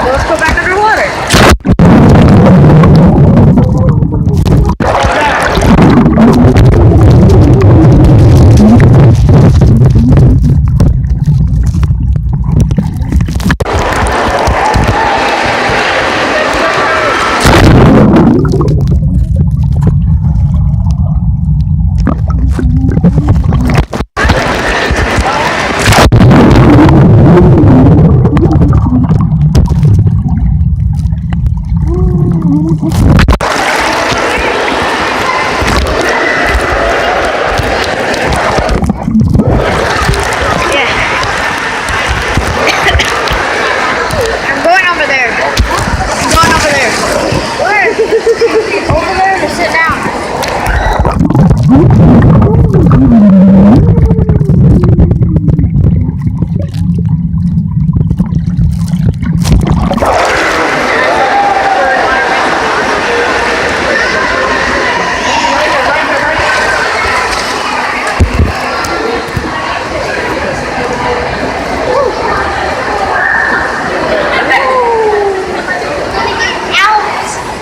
Let's go back underwater.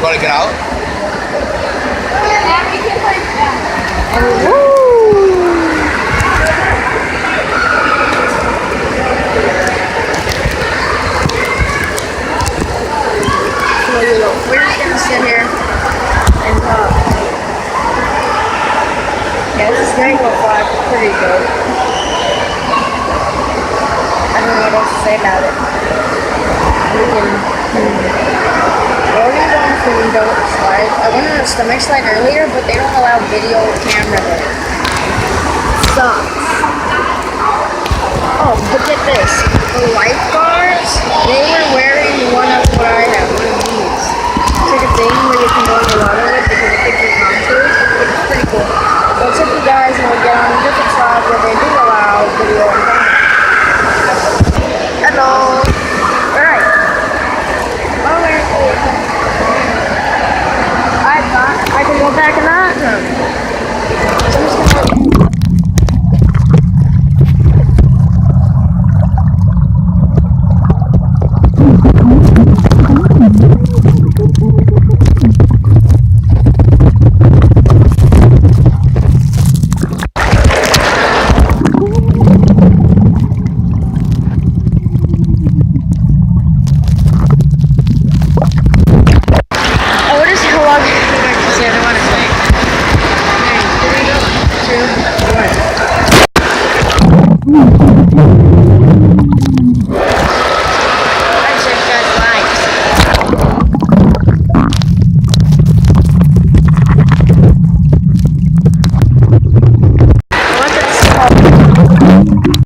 Want to get out? We're just gonna sit here and talk. Yeah, this is Rainbow Flag. Pretty good. I don't know what else to say about it. We can. We're gonna go on the window slide. I went on a stomach slide earlier, but they don't allow video camera there. Sucks. Oh, look at this. The lifeguards, they were wearing one of